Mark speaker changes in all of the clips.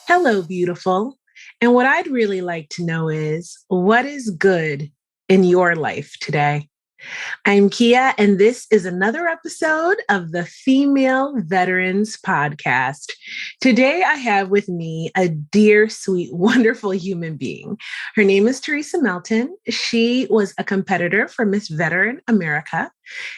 Speaker 1: Hello, beautiful. And what I'd really like to know is what is good in your life today? I'm Kia, and this is another episode of the Female Veterans Podcast. Today, I have with me a dear, sweet, wonderful human being. Her name is Theresa Melton. She was a competitor for Miss Veteran America,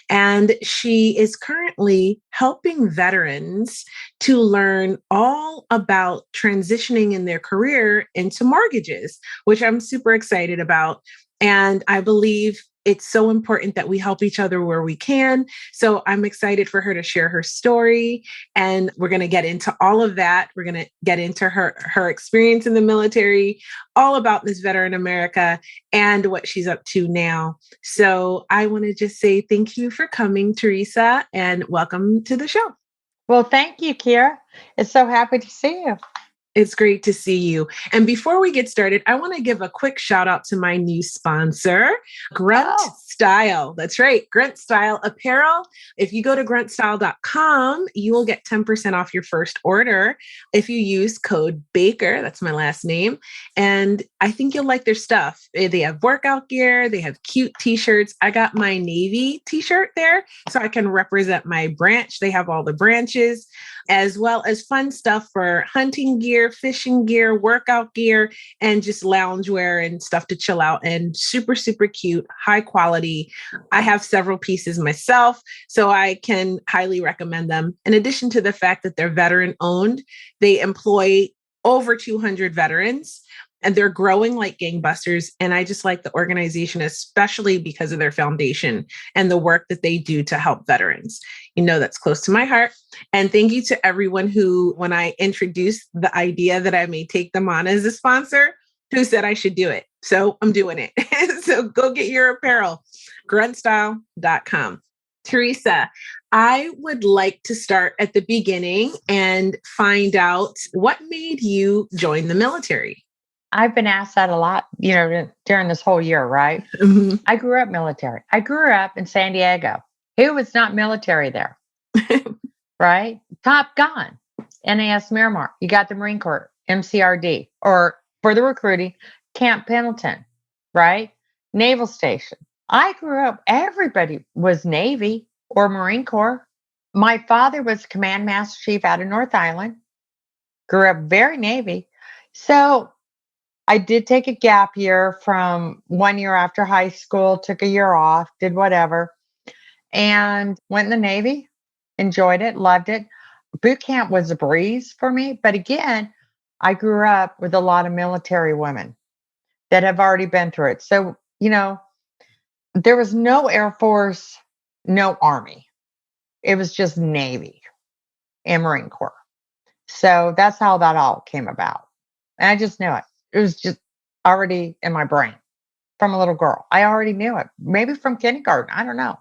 Speaker 1: and she is currently helping veterans to learn all about transitioning in their career into mortgages, which I'm super excited about. And I believe it's so important that we help each other where we can. So I'm excited for her to share her story. And we're going to get into all of that. We're going to get into her experience in the military, all about Miss Veteran America and what she's up to now. So I want to just say thank you for coming, Theresa, and welcome to the show.
Speaker 2: Well, thank you, Kira. It's so happy to see you.
Speaker 1: It's great to see you. And before we get started, I want to give a quick shout out to my new sponsor, Grunt Style. That's right, Grunt Style Apparel. If you go to gruntstyle.com, you will get 10% off your first order if you use code Baker. That's my last name. And I think you'll like their stuff. They have workout gear, they have cute t-shirts. I got my Navy t-shirt there so I can represent my branch. They have all the branches, as well as fun stuff for hunting gear, fishing gear, workout gear, and just loungewear and stuff to chill out. And super, super cute, high quality. I have several pieces myself, so I can highly recommend them. In addition to the fact that they're veteran owned, they employ over 200 veterans. And they're growing like gangbusters. And I just like the organization, especially because of their foundation and the work that they do to help veterans. You know, that's close to my heart. And thank you to everyone who, when I introduced the idea that I may take them on as a sponsor, who said I should do it. So I'm doing it. So go get your apparel, gruntstyle.com. Theresa, I would like to start at the beginning and find out what made you join the military.
Speaker 2: I've been asked that a lot, during this whole year, right?
Speaker 1: Mm-hmm.
Speaker 2: I grew up military. I grew up in San Diego. Who was not military there? Right? Top Gun, NAS Miramar. You got the Marine Corps, MCRD, or for the recruiting, Camp Pendleton, right? Naval Station. I grew up, everybody was Navy or Marine Corps. My father was Command Master Chief out of North Island. Grew up very Navy. So I did take a gap year from 1 year after high school, took a year off, did whatever, and went in the Navy, enjoyed it, loved it. Boot camp was a breeze for me. But again, I grew up with a lot of military women that have already been through it. So, there was no Air Force, no Army. It was just Navy and Marine Corps. So that's how that all came about. And I just knew it. It was just already in my brain from a little girl. I already knew it, maybe from kindergarten. I don't know.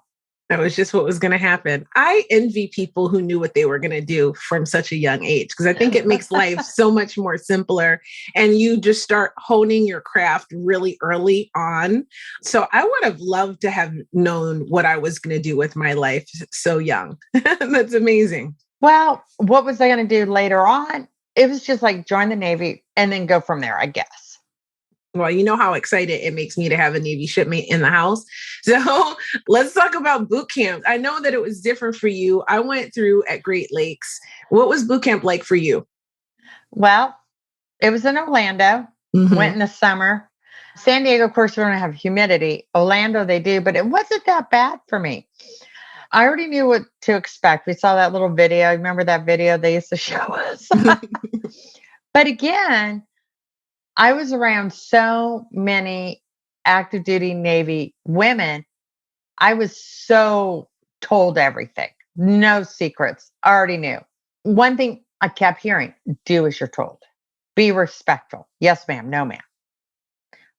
Speaker 1: That was just what was going to happen. I envy people who knew what they were going to do from such a young age, because I think it makes life so much more simpler. And you just start honing your craft really early on. So I would have loved to have known what I was going to do with my life so young. That's amazing.
Speaker 2: Well, what was I going to do later on? It was just like join the Navy and then go from there, I guess.
Speaker 1: Well, you know how excited it makes me to have a Navy shipmate in the house. So let's talk about boot camp. I know that it was different for you. I went through at Great Lakes. What was boot camp like for you?
Speaker 2: Well, it was in Orlando.
Speaker 1: Mm-hmm.
Speaker 2: Went in the summer. San Diego, of course, we don't have humidity. Orlando, they do, but it wasn't that bad for me. I already knew what to expect. We saw that little video. Remember that video they used to show us? But again, I was around so many active duty Navy women. I was so told everything. No secrets. I already knew. One thing I kept hearing, do as you're told. Be respectful. Yes, ma'am. No, ma'am.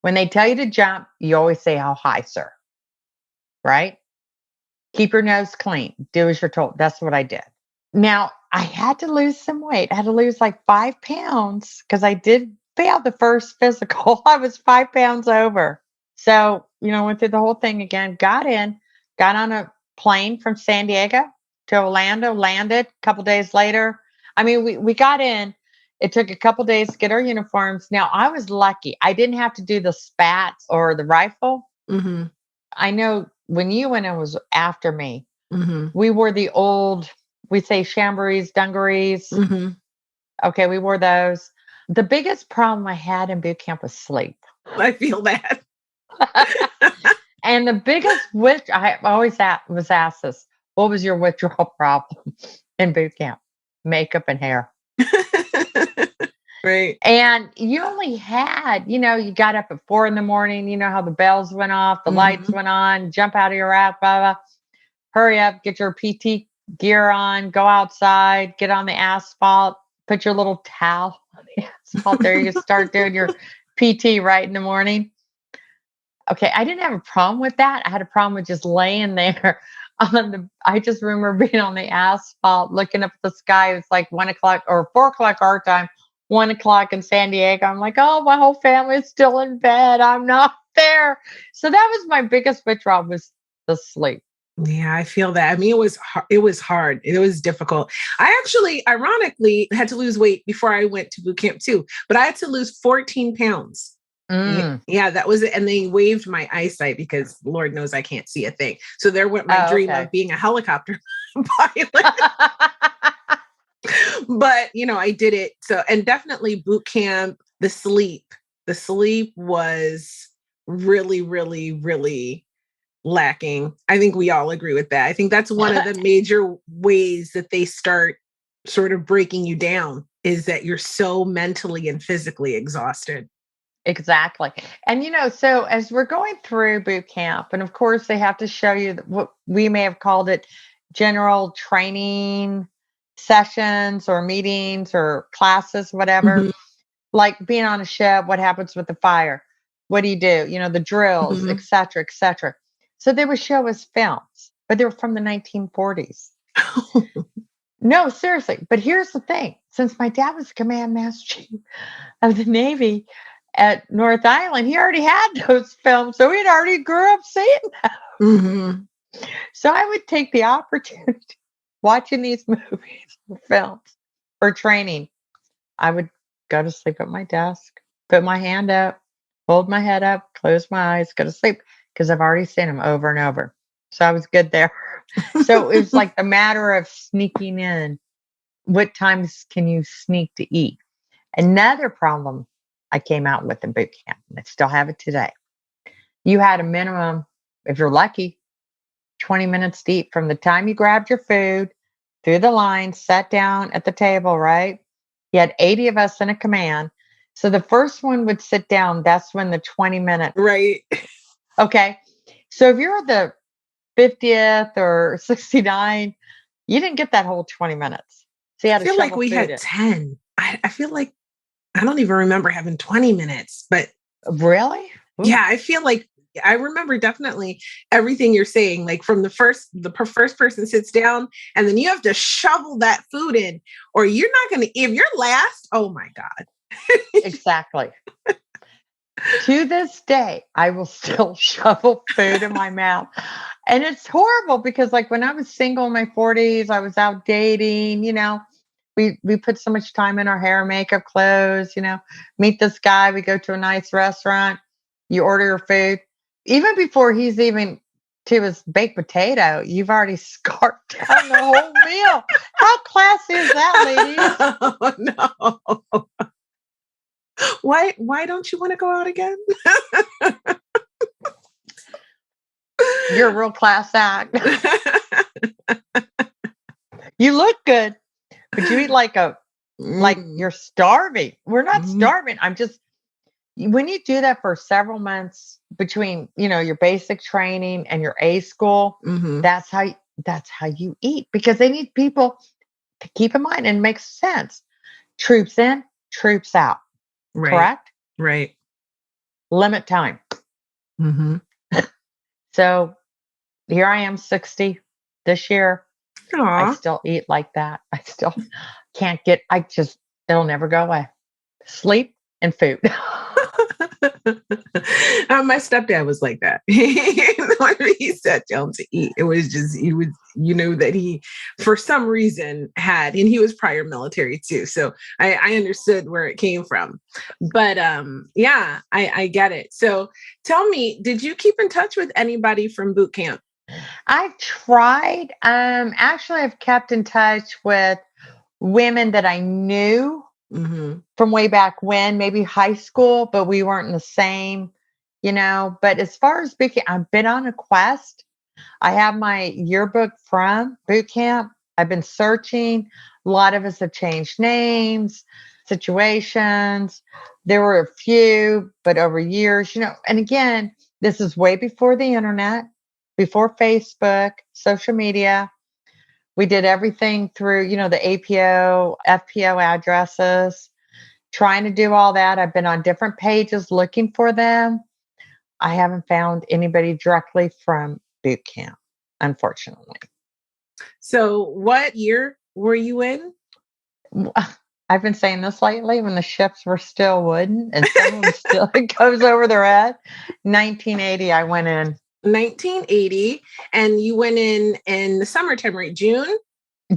Speaker 2: When they tell you to jump, you always say, how high, sir? Right? Keep your nose clean. Do as you're told. That's what I did. Now, I had to lose some weight. I had to lose like 5 pounds because I did fail the first physical. I was 5 pounds over. So, went through the whole thing again, got on a plane from San Diego to Orlando, landed a couple days later. I mean, we got in It took a couple days to get our uniforms. Now, I was lucky. I didn't have to do the spats or the rifle.
Speaker 1: Mm-hmm.
Speaker 2: I know when you went and was after me,
Speaker 1: Mm-hmm.
Speaker 2: we wore the old, we say chambreys, dungarees.
Speaker 1: Mm-hmm.
Speaker 2: Okay, we wore those. The biggest problem I had in boot camp was sleep.
Speaker 1: I feel that.
Speaker 2: And the biggest I always was asked this, what was your withdrawal problem in boot camp? Makeup and hair.
Speaker 1: Right.
Speaker 2: And you only had, you got up at 4 a.m, you know how the bells went off, the lights went on, jump out of your app, blah, blah. Hurry up, get your PT gear on, go outside, get on the asphalt, put your little towel on the asphalt there. You can start doing your PT right in the morning. Okay, I didn't have a problem with that. I had a problem with just laying there I just remember being on the asphalt, looking up at the sky. It was like 1 o'clock or 4 o'clock our time, 1 o'clock in San Diego. I'm like, oh, my whole family is still in bed. I'm not there. So that was my biggest withdrawal, was the sleep.
Speaker 1: Yeah, I feel that. I mean, it was hard. It was difficult. I actually, ironically, had to lose weight before I went to boot camp too, but I had to lose 14 pounds. Yeah, that was it. And they waived my eyesight because Lord knows I can't see a thing. So there went my dream of being a helicopter pilot. But, I did it. So, and definitely boot camp, the sleep was really, really, really lacking. I think we all agree with that. I think that's one of the major ways that they start sort of breaking you down, is that you're so mentally and physically exhausted.
Speaker 2: Exactly. And, so as we're going through boot camp, and of course they have to show you what we may have called it general training sessions or meetings or classes, whatever, like being on a ship, what happens with the fire? What do you do? The drills, et cetera, et cetera. So they would show us films, but they were from the 1940s. No, seriously. But here's the thing. Since my dad was the command master chief of the Navy at North Island, he already had those films. So he'd already grew up seeing them. So I would take the opportunity watching these movies or films or training. I would go to sleep at my desk, put my hand up, hold my head up, close my eyes, go to sleep, because I've already seen them over and over. So I was good there. So it was like the matter of sneaking in. What times can you sneak to eat? Another problem I came out with in boot camp, and I still have it today. You had a minimum, if you're lucky, 20 minutes to eat from the time you grabbed your food, through the line, sat down at the table, right? You had 80 of us in a command. So the first one would sit down. That's when the 20 minutes.
Speaker 1: Right.
Speaker 2: Okay. So if you're the 50th or 69, you didn't get that whole 20 minutes. So you had
Speaker 1: I feel like we had 10. I feel like I don't even remember having 20 minutes, but
Speaker 2: really? Ooh.
Speaker 1: Yeah, I feel like I remember definitely everything you're saying, like from the first person sits down and then you have to shovel that food in, or you're not going to, if you're last, oh my God.
Speaker 2: Exactly. To this day, I will still shovel food in my mouth. And it's horrible because like when I was single in my 40s, I was out dating, we put so much time in our hair, makeup, clothes, meet this guy, we go to a nice restaurant, you order your food. Even before he's even to his baked potato, you've already scarfed down the whole meal. How classy is that, ladies?
Speaker 1: Oh, no. Why don't you want to go out again?
Speaker 2: You're a real class act. You look good, but you eat like you're starving. We're not starving. When you do that for several months between, your basic training and your A school, that's how you eat, because they need people to keep in mind, and it makes sense. Troops in, troops out.
Speaker 1: Right.
Speaker 2: Correct?
Speaker 1: Right.
Speaker 2: Limit time. So here I am, 60 this year.
Speaker 1: Aww.
Speaker 2: I still eat like that. I still can't it'll never go away. Sleep and food.
Speaker 1: My stepdad was like that. When he sat down to eat, it was just, he was, that he, for some reason, had, and he was prior military too. So I understood where it came from. But yeah, I get it. So tell me, did you keep in touch with anybody from boot camp?
Speaker 2: I tried. Actually, I've kept in touch with women that I knew from way back when, maybe high school, but we weren't in the same, But as far as boot camp, I've been on a quest. I have my yearbook from boot camp. I've been searching. A lot of us have changed names, situations. There were a few, but over years, and again, this is way before the internet, before Facebook, social media. We did everything through, the APO, FPO addresses, trying to do all that. I've been on different pages looking for them. I haven't found anybody directly from boot camp, unfortunately.
Speaker 1: So what year were you in?
Speaker 2: I've been saying this lately, when the ships were still wooden and some of them still, it goes over their head. 1980, I went in.
Speaker 1: 1980, and you went in the summertime, right? June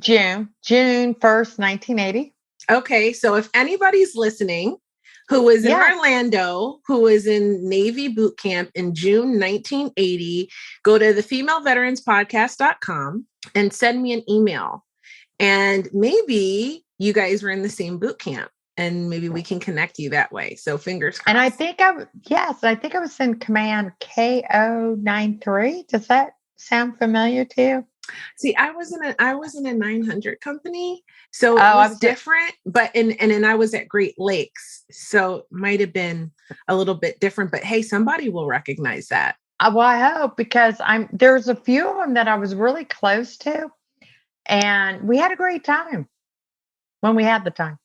Speaker 2: 1st, 1980.
Speaker 1: Okay, so if anybody's listening who was in Orlando, who was in Navy boot camp in June 1980, go to thefemaleveteranspodcast.com and send me an email. And maybe you guys were in the same boot camp, and maybe we can connect you that way. So fingers crossed.
Speaker 2: And I think I was in command KO93. Does that sound familiar to you?
Speaker 1: See, I was in a 900 company, so it was different. But and I was at Great Lakes, so it might have been a little bit different. But hey, somebody will recognize that.
Speaker 2: Well, I hope, because there's a few of them that I was really close to, and we had a great time when we had the time.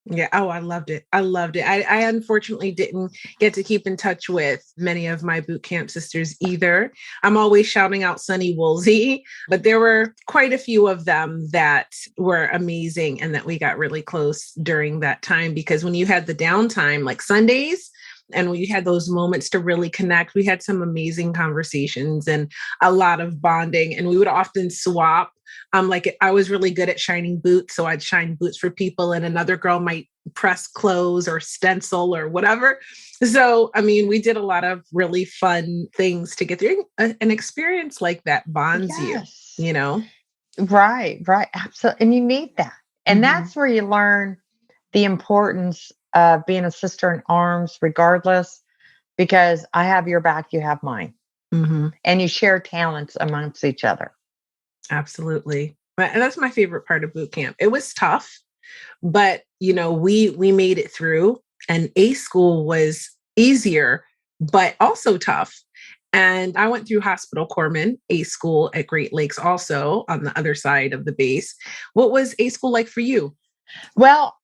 Speaker 1: Yeah. Oh, I loved it. I unfortunately didn't get to keep in touch with many of my boot camp sisters either. I'm always shouting out Sunny Woolsey, but there were quite a few of them that were amazing and that we got really close during that time, because when you had the downtime, like Sundays, and we had those moments to really connect, we had some amazing conversations and a lot of bonding, and we would often swap. Like I was really good at shining boots, so I'd shine boots for people, and another girl might press clothes or stencil or whatever. So, I mean, we did a lot of really fun things to get through. An experience like that bonds you,
Speaker 2: Right, absolutely. And you need that. And that's where you learn the importance of being a sister in arms, regardless, because I have your back, you have mine. And you share talents amongst each other.
Speaker 1: Absolutely. And that's my favorite part of boot camp. It was tough, but we made it through, and A school was easier, but also tough. And I went through Hospital Corpsman, A school at Great Lakes, also on the other side of the base. What was A school like for you?
Speaker 2: Well,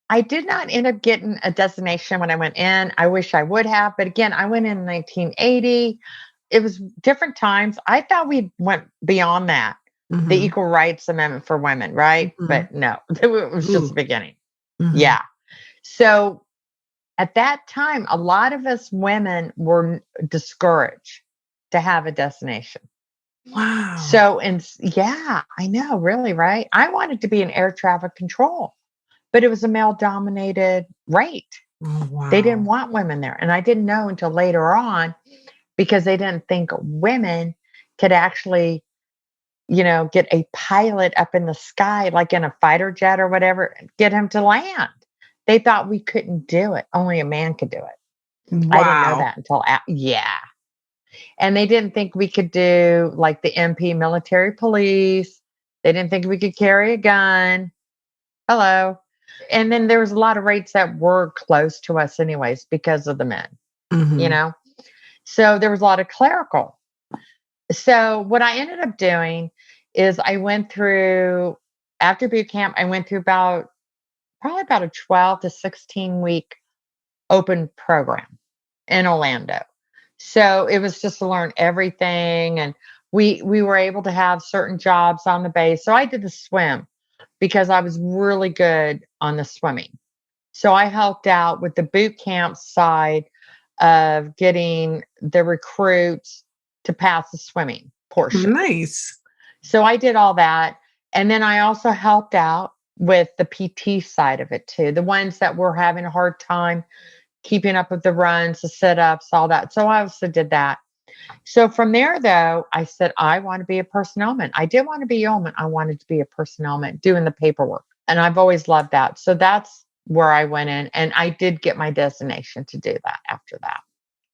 Speaker 2: I did not end up getting a designation when I went in. I wish I would have, but again, I went in 1980. It was different times. I thought we went beyond that. The Equal Rights Amendment for women, right? But no, it was just the beginning. Yeah. So at that time, a lot of us women were discouraged to have a destination.
Speaker 1: Wow.
Speaker 2: So, I know, really, right? I wanted to be in air traffic control, but it was a male-dominated rate.
Speaker 1: Oh, wow.
Speaker 2: They didn't want women there. And I didn't know until later on, because they didn't think women could actually get a pilot up in the sky, like in a fighter jet or whatever, get him to land. They thought we couldn't do it. Only a man could do it.
Speaker 1: Wow.
Speaker 2: I didn't know that until, And they didn't think we could do like the MP military police. They didn't think we could carry a gun. Hello. And then there was a lot of rates that were close to us anyways, because of the men, So there was a lot of clerical. So what I ended up doing is I went through, after boot camp, I went through probably about a 12 to 16 week open program in Orlando. So it was just to learn everything. And we were able to have certain jobs on the base. So I did the swim because I was really good on the swimming. So I helped out with the boot camp side of getting the recruits to pass the swimming portion.
Speaker 1: Nice.
Speaker 2: So I did all that. And then I also helped out with the PT side of it too. The ones that were having a hard time keeping up with the runs, the sit-ups, all that. So I also did that. So from there, though, I said, I want to be a personnelman. I didn't want to be yeoman. I wanted to be a personnelman doing the paperwork. And I've always loved that. So that's where I went in. And I did get my designation to do that after that.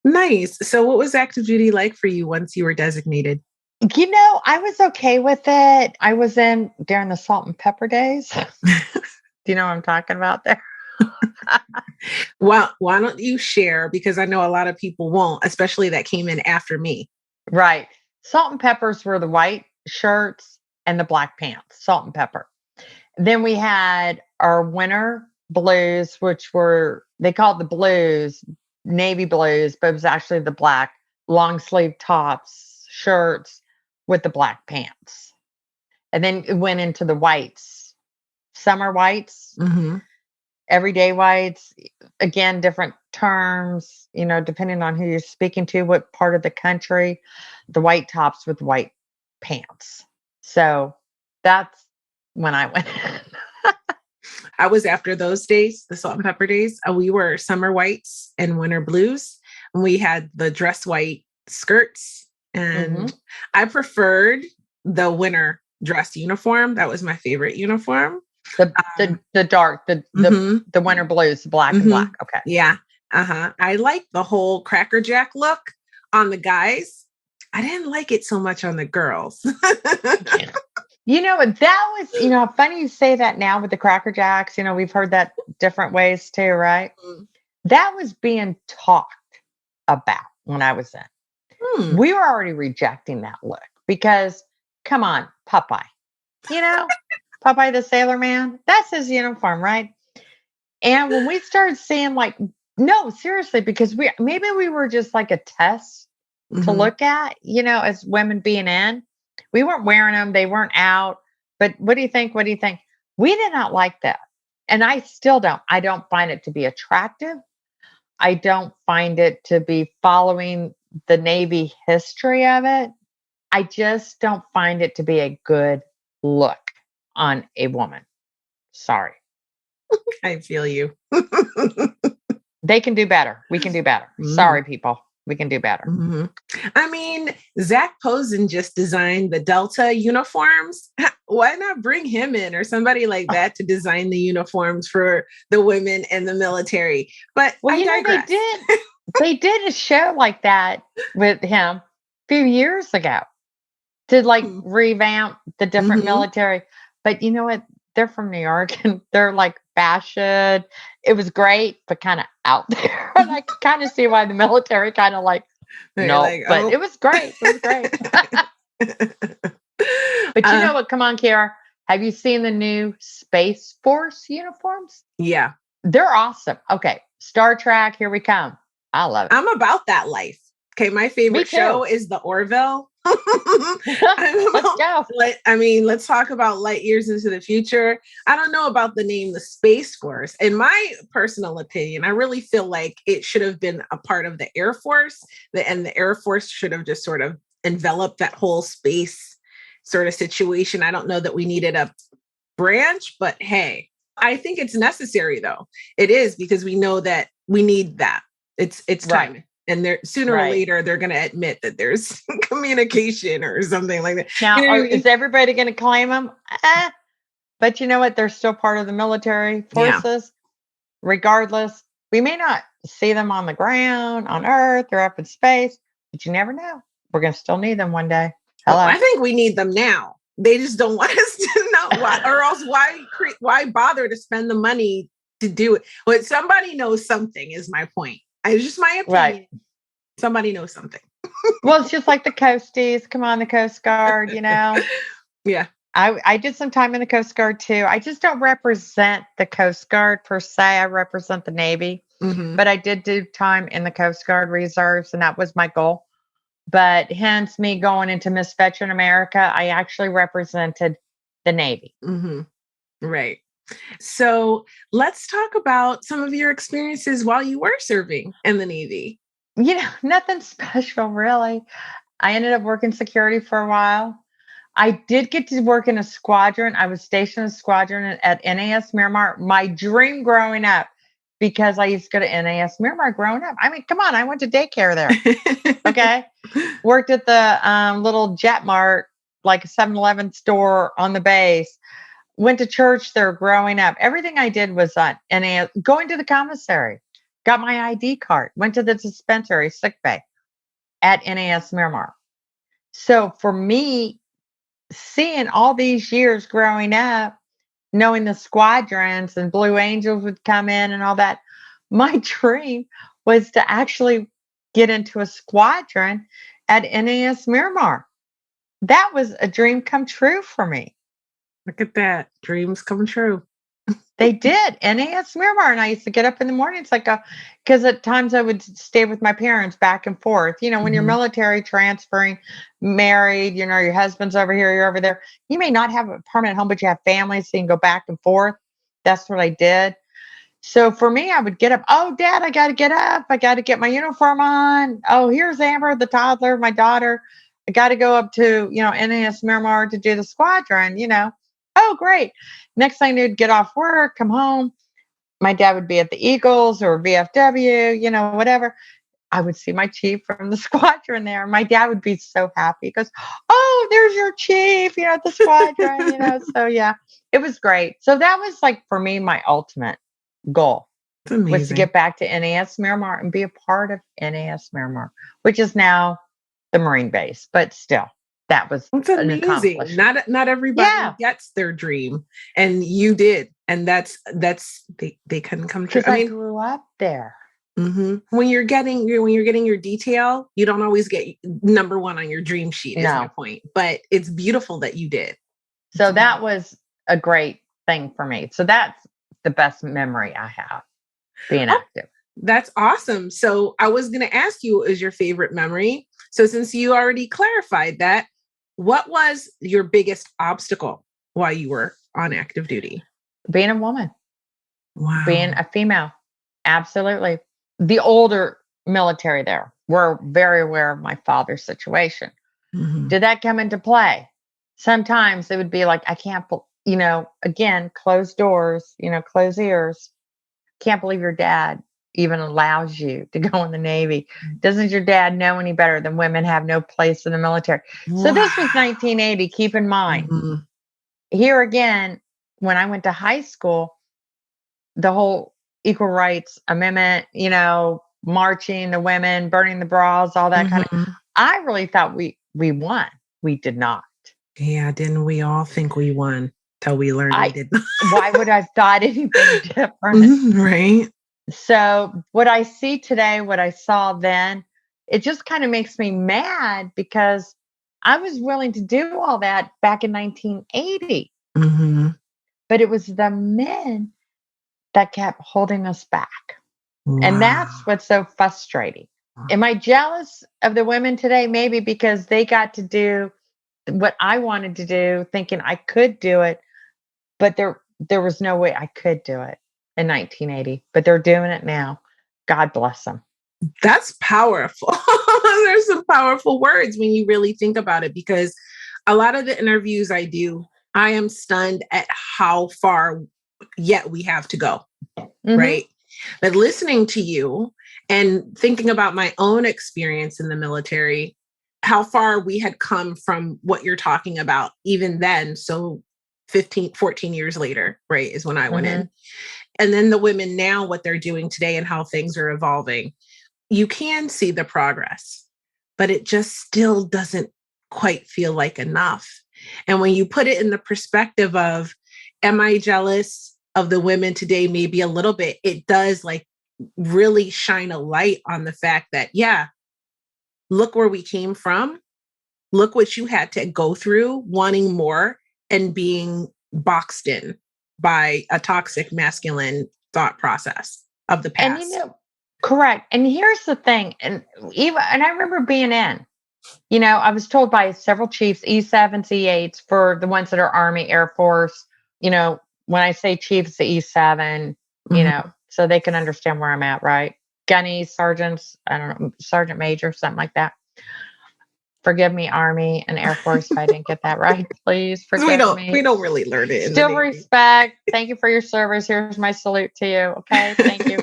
Speaker 1: Nice. So what was active duty like for you once you were designated?
Speaker 2: I was okay with it. I was in during the salt and pepper days. Do you know what I'm talking about there?
Speaker 1: Well, why don't you share? Because I know a lot of people won't, especially that came in after me.
Speaker 2: Right. Salt and peppers were the white shirts and the black pants, salt and pepper. Then we had our winter blues, which were, they called the blues, navy blues, but it was actually the black long sleeve tops, shirts with the black pants. And then it went into the whites, summer whites, everyday whites, again, different terms, depending on who you're speaking to, what part of the country, the white tops with white pants. So that's when I went in.
Speaker 1: I was after those days, the salt and pepper days. We were summer whites and winter blues. And we had the dress white skirts. And I preferred the winter dress uniform. That was my favorite uniform.
Speaker 2: The dark, the winter blues, the black and black. Okay.
Speaker 1: Yeah. I like the whole Cracker Jack look on the guys. I didn't like it so much on the girls.
Speaker 2: That was, funny you say that now with the Cracker Jacks. We've heard that different ways too, right? That was being talked about when I was in. We were already rejecting that look because, come on, Popeye. Popeye the Sailor Man, that's his uniform, right? And when we started seeing no, seriously, because maybe we were just like a test to look at, as women being in. We weren't wearing them. They weren't out. But what do you think? What do you think? We did not like that. And I still don't. I don't find it to be attractive. I don't find it to be following the Navy history of it. I just don't find it to be a good look on a woman. Sorry.
Speaker 1: I feel you.
Speaker 2: They can do better. We can do better. Sorry, people. We can do better.
Speaker 1: I mean, Zach Posen just designed the Delta uniforms. Why not bring him in or somebody like that to design the uniforms for the women in the military? But I digress.
Speaker 2: They did a show like that with him a few years ago to revamp the different military. But you know what? They're from New York and they're fashion. It was great, but kind of out there. And I could kind of see why the military kind of but it was great. It was great. But you know what? Come on, Kiara. Have you seen the new Space Force uniforms?
Speaker 1: Yeah.
Speaker 2: They're awesome. Okay. Star Trek, here we come. I love it.
Speaker 1: I'm about that life. Okay. My favorite show is the Orville.
Speaker 2: Let's go.
Speaker 1: Let's talk about light years into the future. I don't know about the name, the Space Force. In my personal opinion, I really feel like it should have been a part of the Air Force, and the Air Force should have just sort of enveloped that whole space sort of situation. I don't know that we needed a branch, but hey, I think it's necessary though. It is, because we know that we need that. It's time. Right. And sooner or later, they're going to admit that there's communication or something like that.
Speaker 2: Now, is everybody going to claim them? But you know what? They're still part of the military forces. Regardless, we may not see them on the ground, on Earth, or up in space, but you never know. We're going to still need them one day. Hello.
Speaker 1: Well, I think we need them now. They just don't want us to know why, or else why bother to spend the money to do it? But somebody knows something is my point. It's just my opinion. Right. Somebody knows something.
Speaker 2: Well, it's just like the Coasties. Come on, the Coast Guard, Yeah. I did some time in the Coast Guard too. I just don't represent the Coast Guard per se. I represent the Navy. But I did do time in the Coast Guard reserves, and that was my goal. But hence me going into Miss Veteran America, I actually represented the Navy.
Speaker 1: Right. So let's talk about some of your experiences while you were serving in the Navy.
Speaker 2: Nothing special really. I ended up working security for a while. I did get to work in a squadron. I was stationed in a squadron at NAS Miramar. My dream growing up, because I used to go to NAS Miramar growing up. I mean, come on, I went to daycare there. Okay. Worked at the little Jet Mart, like a 7-Eleven store on the base. Went to church there growing up. Everything I did was on NAS. Going to the commissary, got my ID card, went to the dispensary, sick bay at NAS Miramar. So for me, seeing all these years growing up, knowing the squadrons and Blue Angels would come in and all that, my dream was to actually get into a squadron at NAS Miramar. That was a dream come true for me.
Speaker 1: Look at that. Dreams come true.
Speaker 2: They did. NAS Miramar. And I used to get up in the morning. It's like because at times I would stay with my parents back and forth. When you're military transferring, married, your husband's over here, you're over there. You may not have a permanent home, but you have family, so you can go back and forth. That's what I did. So for me, I would get up. Oh, Dad, I got to get up. I got to get my uniform on. Oh, here's Amber, the toddler, my daughter. I got to go up to, NAS Miramar to do the squadron, Oh, great. Next thing I knew, get off work, come home. My dad would be at the Eagles or VFW, whatever. I would see my chief from the squadron there. My dad would be so happy. He goes, oh, there's your chief, at the squadron, So yeah, it was great. So that was like, for me, my ultimate goal was to get back to NAS Miramar and be a part of NAS Miramar, which is now the Marine base, but still. That was
Speaker 1: amazing. Not everybody gets their dream, and you did, and that's they couldn't come true.
Speaker 2: I grew up there.
Speaker 1: Mm-hmm. When you're getting your detail, you don't always get number one on your dream sheet. Is my point, but it's beautiful that you did.
Speaker 2: So that was a great thing for me. So that's the best memory I have being active.
Speaker 1: That's awesome. So I was going to ask you, what is your favorite memory? So since you already clarified that, what was your biggest obstacle while you were on active duty?
Speaker 2: Being a woman.
Speaker 1: Wow.
Speaker 2: Being a female. Absolutely. The older military there were very aware of my father's situation. Mm-hmm. Did that come into play? Sometimes it would be like, I can't, again, closed doors, closed ears. Can't believe your dad even allows you to go in the Navy. Doesn't your dad know any better than women have no place in the military? Wow. So this was 1980. Keep in mind, here again, when I went to high school, the whole equal rights amendment, marching the women, burning the bras, all that kind of, I really thought we won. We did not.
Speaker 1: Yeah. Didn't we all think we won till we learned we did not?
Speaker 2: Why would I have thought anything different?
Speaker 1: Right.
Speaker 2: So what I see today, what I saw then, it just kind of makes me mad because I was willing to do all that back in 1980. Mm-hmm. But it was the men that kept holding us back. Wow. And that's what's so frustrating. Wow. Am I jealous of the women today? Maybe because they got to do what I wanted to do, thinking I could do it, but there was no way I could do it in 1980, but they're doing it now. God bless them.
Speaker 1: That's powerful. There's some powerful words when you really think about it, because a lot of the interviews I do, I am stunned at how far yet we have to go. Mm-hmm. Right. But listening to you and thinking about my own experience in the military, how far we had come from what you're talking about even then. So 14 years later, right, is when I went in. And then the women now, what they're doing today and how things are evolving. You can see the progress, but it just still doesn't quite feel like enough. And when you put it in the perspective of, am I jealous of the women today? Maybe a little bit. It does like really shine a light on the fact that, yeah, look where we came from. Look what you had to go through, wanting more and being boxed in by a toxic masculine thought process of the past.
Speaker 2: And correct. And here's the thing. And I remember being in, I was told by several chiefs, E7s, E8s, for the ones that are Army, Air Force, when I say chief, it's the E7, so they can understand where I'm at, right? gunny sergeants. I don't know, sergeant major, something like that. Forgive me, Army and Air Force, if I didn't get that right. Please forgive me.
Speaker 1: We don't really learn it.
Speaker 2: Still respect. Thank you for your service. Here's my salute to you. Okay, thank you.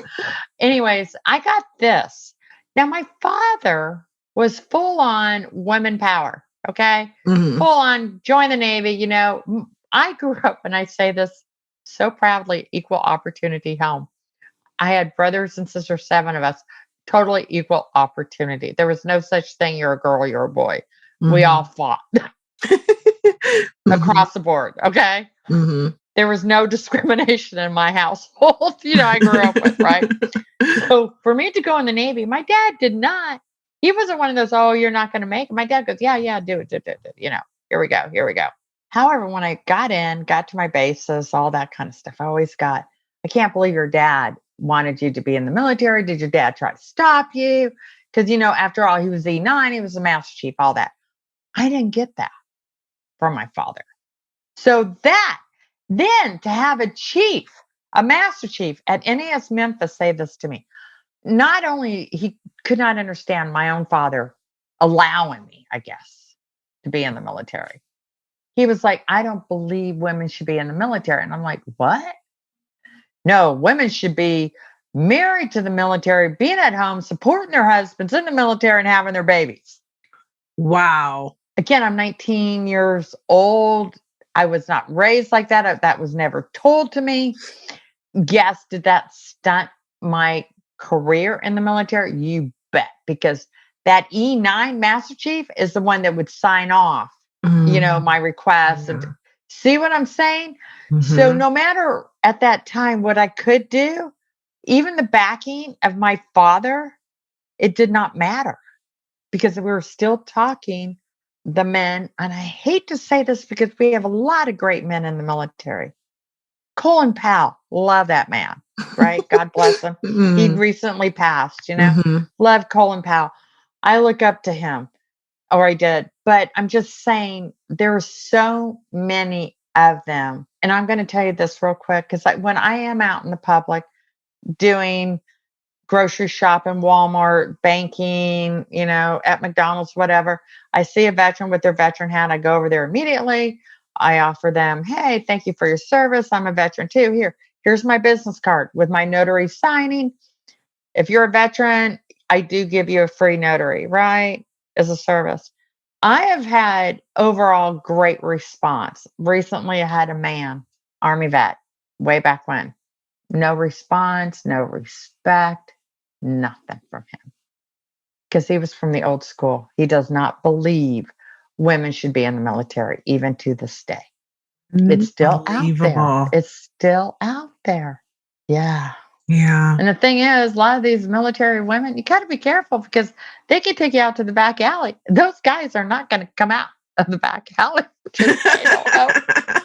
Speaker 2: Anyways, I got this. Now, my father was full on women power. Okay, full on join the Navy. You know, I grew up, and I say this so proudly, equal opportunity home. I had brothers and sisters, 7 of us. Totally equal opportunity. There was no such thing. You're a girl, you're a boy. We all fought across the board. Okay. There was no discrimination in my household, I grew up with, right? So for me to go in the Navy, my dad did not. He wasn't one of those, oh, you're not going to make it. My dad goes, yeah, do it. Here we go. However, when I got to my bases, all that kind of stuff, I can't believe your dad wanted you to be in the military. Did your dad try to stop you? Because, after all, he was E9, he was a master chief, all that. I didn't get that from my father. So then to have a master chief at NAS Memphis say this to me, not only he could not understand my own father allowing me, I guess, to be in the military. He was like, I don't believe women should be in the military. And I'm like, what? No, women should be married to the military, being at home, supporting their husbands in the military and having their babies.
Speaker 1: Wow.
Speaker 2: Again, I'm 19 years old. I was not raised like that. That was never told to me. Yes, did that stunt my career in the military? You bet. Because that E9 Master Chief is the one that would sign off, my requests. And see what I'm saying? So no matter at that time what I could do, even the backing of my father, it did not matter because we were still talking the men. And I hate to say this because we have a lot of great men in the military. Colin Powell, love that man, right? God bless him. He recently passed, Love Colin Powell. I look up to him, or I did. But I'm just saying there are so many of them. And I'm going to tell you this real quick, because when I am out in the public doing grocery shopping, Walmart, banking, at McDonald's, whatever, I see a veteran with their veteran hat. I go over there immediately. I offer them, hey, thank you for your service. I'm a veteran too. Here's my business card with my notary signing. If you're a veteran, I do give you a free notary, right? As a service. I have had overall great response. Recently, I had a man, Army vet, way back when. No response, no respect, nothing from him. Because he was from the old school. He does not believe women should be in the military, even to this day. It's still out there. It's still out there. Yeah.
Speaker 1: Yeah.
Speaker 2: And the thing is, a lot of these military women, you got to be careful because they can take you out to the back alley. Those guys are not going to come out of the back alley.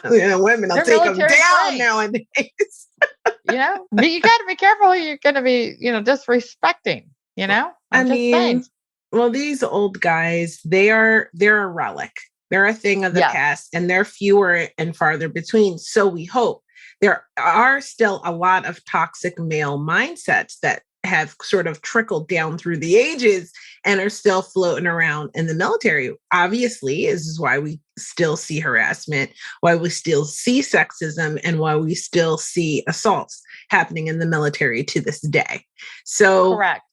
Speaker 1: Women will take them down nowadays.
Speaker 2: But you got to be careful who you're going to be, disrespecting, saying.
Speaker 1: Well, these old guys, they're a relic. They're a thing of the past, and they're fewer and farther between. So we hope. There are still a lot of toxic male mindsets that have sort of trickled down through the ages and are still floating around in the military. Obviously, this is why we still see harassment, why we still see sexism, and why we still see assaults happening in the military to this day. So,
Speaker 2: correct.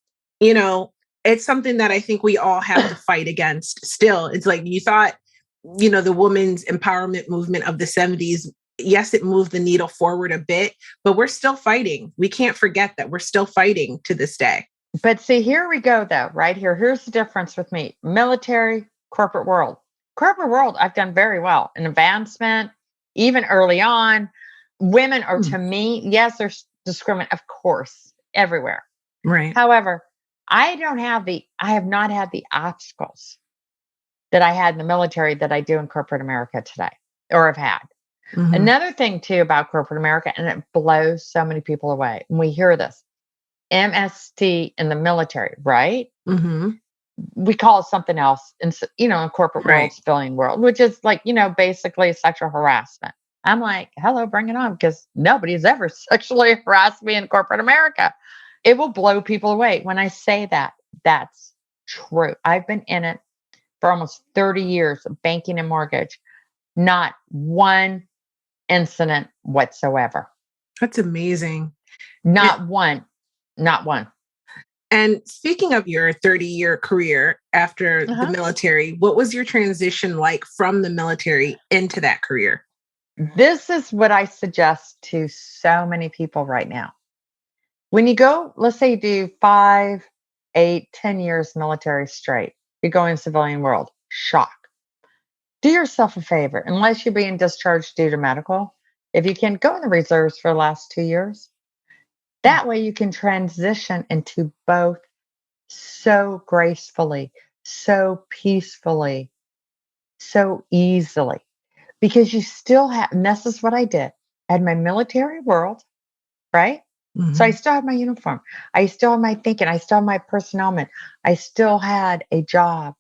Speaker 1: It's something that I think we all have to fight against still. It's like you thought, the women's empowerment movement of the 70s, yes, it moved the needle forward a bit, but we're still fighting. We can't forget that we're still fighting to this day.
Speaker 2: But see, here we go, though, right here. Here's the difference with me. Military, corporate world. Corporate world, I've done very well in advancement, even early on. Women are, to me, yes, there's discrimination, of course, everywhere.
Speaker 1: Right.
Speaker 2: However, I have not had the obstacles that I had in the military that I do in corporate America today, or have had. Another thing, too, about corporate America, and it blows so many people away, and we hear this, MST in the military, right? We call it something else in corporate world, civilian world, which is like, basically sexual harassment. I'm like, hello, bring it on, because nobody's ever sexually harassed me in corporate America. It will blow people away. When I say that, that's true. I've been in it for almost 30 years of banking and mortgage. Not one incident whatsoever.
Speaker 1: That's amazing.
Speaker 2: Not one. Not one.
Speaker 1: And speaking of your 30-year career after the military, what was your transition like from the military into that career?
Speaker 2: This is what I suggest to so many people right now. When you go, let's say you do 5, 8, 10 years military straight, you go in the civilian world, shock. Do yourself a favor, unless you're being discharged due to medical, if you can go in the reserves for the last 2 years. That way you can transition into both so gracefully, so peacefully, so easily, because you still have, and this is what I did. I had my military world, right? So I still had my uniform. I still had my thinking. I still had my personnel. I still had a job.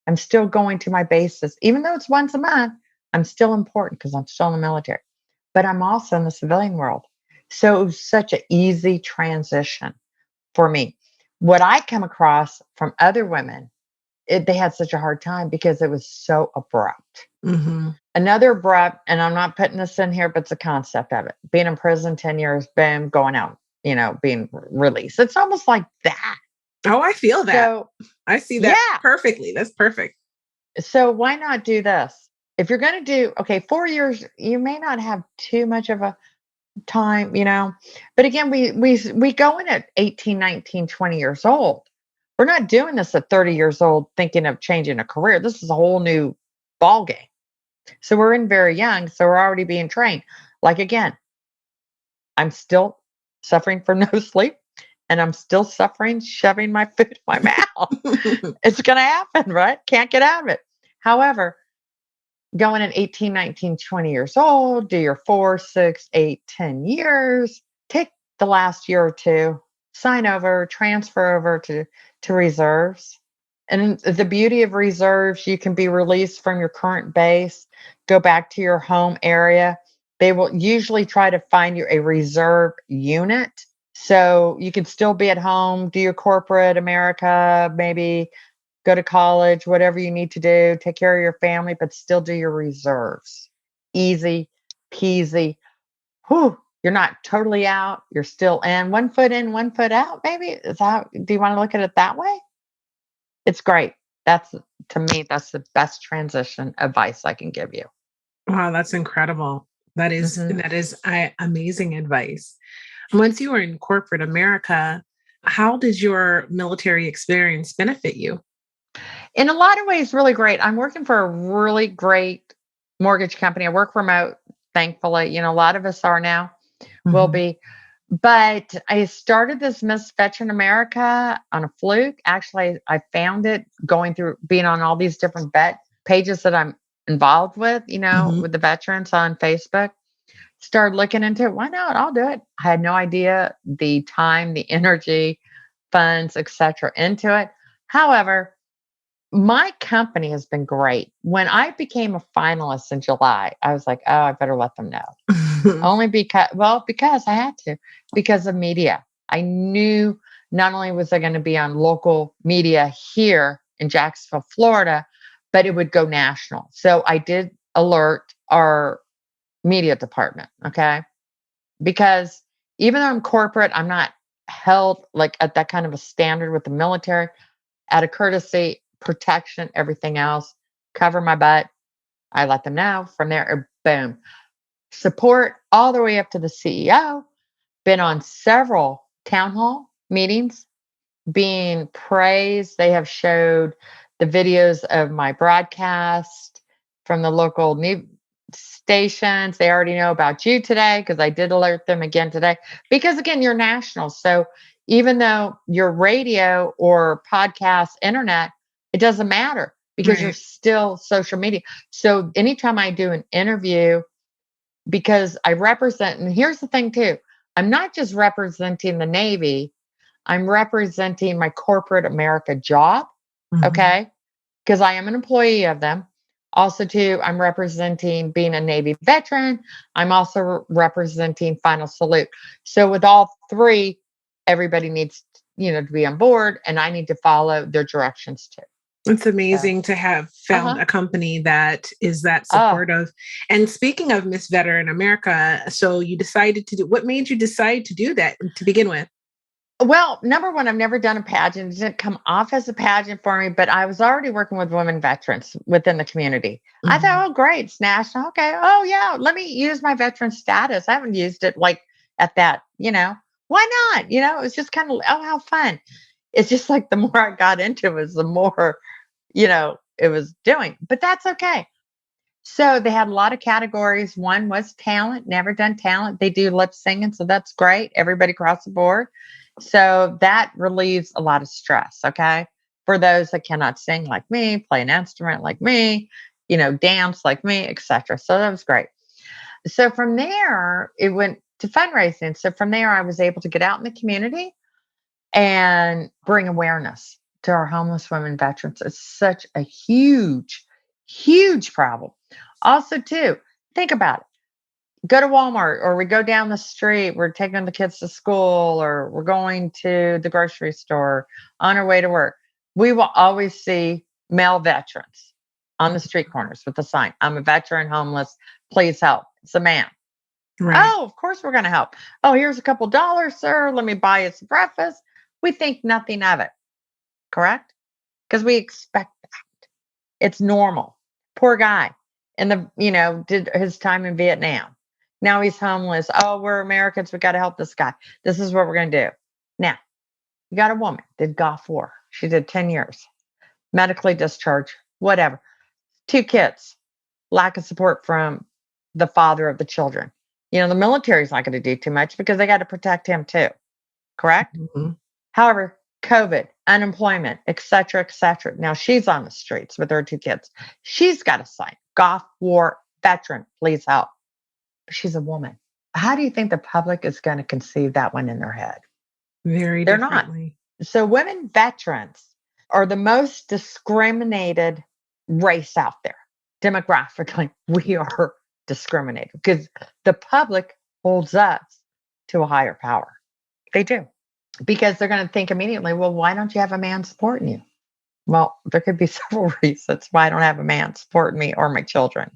Speaker 2: I'm still going to my bases. Even though it's once a month, I'm still important because I'm still in the military. But I'm also in the civilian world. So it was such an easy transition for me. What I come across from other women, they had such a hard time because it was so abrupt. Another abrupt, and I'm not putting this in here, but it's a concept of it. Being in prison 10 years, boom, going out, being released. It's almost like that.
Speaker 1: Oh, I feel that. So, I see that perfectly. That's perfect.
Speaker 2: So why not do this? If you're going to do, 4 years, you may not have too much of a time, but again, we go in at 18, 19, 20 years old. We're not doing this at 30 years old thinking of changing a career. This is a whole new ball game. So we're in very young, so we're already being trained. Like, again, I'm still suffering from no sleep, and I'm still suffering shoving my food in my mouth. It's going to happen, right? Can't get out of it. However, going at 18, 19, 20 years old, do your 4, 6, 8, 10 years, take the last year or two, sign over, transfer over to reserves. And the beauty of reserves, you can be released from your current base, go back to your home area. They will usually try to find you a reserve unit. So you can still be at home, do your corporate America, maybe go to college, whatever you need to do, take care of your family, but still do your reserves. Easy peasy. Whew, you're not totally out. You're still in, 1 foot in, 1 foot out. Maybe do you want to look at it that way? It's great. To me, that's the best transition advice I can give you.
Speaker 1: Wow, that's incredible. That is amazing advice. Once you were in corporate America, how did your military experience benefit you?
Speaker 2: In a lot of ways, really great. I'm working for a really great mortgage company. I work remote, thankfully. A lot of us are now, will be. But I started this Miss Veteran America on a fluke. Actually, I found it going through being on all these different vet pages that I'm involved with, with the veterans on Facebook. Started looking into it. Why not? I'll do it. I had no idea the time, the energy, funds, etc. into it. However, my company has been great. When I became a finalist in July, I was like, oh, I better let them know. Only because I had to, because of media. I knew not only was I going to be on local media here in Jacksonville, Florida, but it would go national. So I did alert our media department, okay? Because even though I'm corporate, I'm not held like at that kind of a standard with the military. Out of courtesy, protection, everything else, cover my butt. I let them know. From there, boom. Support all the way up to the CEO. Been on several town hall meetings, being praised. They have showed the videos of my broadcast from the local news stations. They already know about you today because I did alert them again today. Because again, you're national. So even though you're radio or podcast, internet, it doesn't matter because you're still social media. So anytime I do an interview, because I represent, and here's the thing too, I'm not just representing the Navy, I'm representing my corporate America job, okay? Because I am an employee of them. Also too, I'm representing being a Navy veteran. I'm also representing Final Salute. So with all three, everybody needs, to be on board, and I need to follow their directions too.
Speaker 1: It's amazing to have found a company that is that supportive. And speaking of Miss Veteran America, so you decided to do, what made you decide to do that to begin with?
Speaker 2: Well, number one, I've never done a pageant. It didn't come off as a pageant for me, but I was already working with women veterans within the community. I thought, oh, great, it's national. Okay. Oh, yeah, let me use my veteran status. I haven't used it like at that, why not? It was just kind of, oh, how fun. It's just like the more I got into it, was the more, it was doing, but that's okay. So they had a lot of categories. One was talent, never done talent. They do lip singing, so that's great. Everybody across the board. So that relieves a lot of stress, okay? For those that cannot sing like me, play an instrument like me, dance like me, etc. So that was great. So from there, it went to fundraising. So from there, I was able to get out in the community and bring awareness to our homeless women veterans. It's such a huge, huge problem. Also, too, think about it. Go to Walmart, or we go down the street, we're taking the kids to school, or we're going to the grocery store on our way to work. We will always see male veterans on the street corners with the sign, I'm a veteran, homeless, please help. It's a man. Right. Oh, of course we're going to help. Oh, here's a couple dollars, sir. Let me buy you some breakfast. We think nothing of it. Correct? Because we expect that. It's normal. Poor guy. And did his time in Vietnam. Now he's homeless. Oh, we're Americans. We got to help this guy. This is what we're going to do. Now, you got a woman, did Gulf War. She did 10 years. Medically discharged, whatever. 2 kids. Lack of support from the father of the children. The military's not going to do too much because they got to protect him too. Correct? Mm-hmm. However, COVID, unemployment, et cetera, et cetera. Now she's on the streets with her 2 kids. She's got a sign, Gulf War veteran, please help. But she's a woman. How do you think the public is going to conceive that one in their head?
Speaker 1: They're differently.
Speaker 2: Not. So women veterans are the most discriminated race out there. Demographically, we are discriminated because the public holds us to a higher power. They do. Because they're going to think immediately, well, why don't you have a man supporting you? Well, there could be several reasons why I don't have a man supporting me or my children.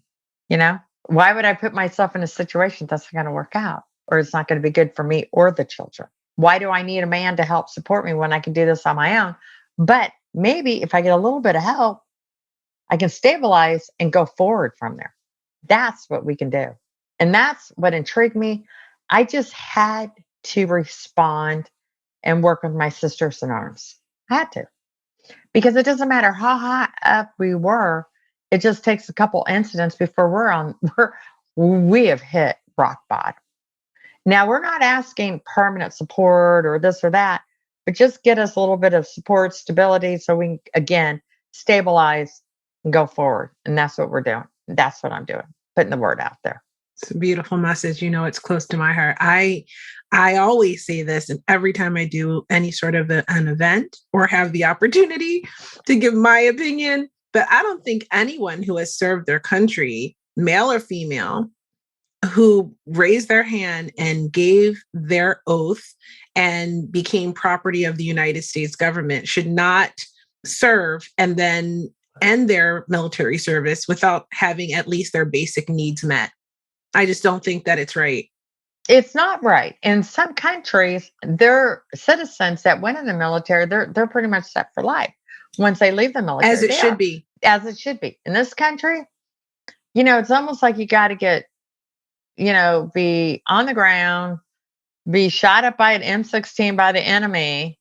Speaker 2: Why would I put myself in a situation that's not going to work out, or it's not going to be good for me or the children? Why do I need a man to help support me when I can do this on my own? But maybe if I get a little bit of help, I can stabilize and go forward from there. That's what we can do. And that's what intrigued me. I just had to respond and work with my sisters in arms. I had to. Because it doesn't matter how high up we were, it just takes a couple incidents before we have hit rock bottom. Now, we're not asking permanent support or this or that, but just get us a little bit of support, stability, so we can, again, stabilize and go forward. And that's what we're doing. That's what I'm doing, putting the word out there.
Speaker 1: It's a beautiful message. It's close to my heart. I always say this, and every time I do any sort of an event or have the opportunity to give my opinion, but I don't think anyone who has served their country, male or female, who raised their hand and gave their oath and became property of the United States government should not serve and then end their military service without having at least their basic needs met. I just don't think that it's right.
Speaker 2: It's not right. In some countries, their citizens that went in the military, they're pretty much set for life once they leave the military.
Speaker 1: As it should be.
Speaker 2: As it should be. In this country, it's almost like you got to get, be on the ground, be shot up by an M16 by the enemy,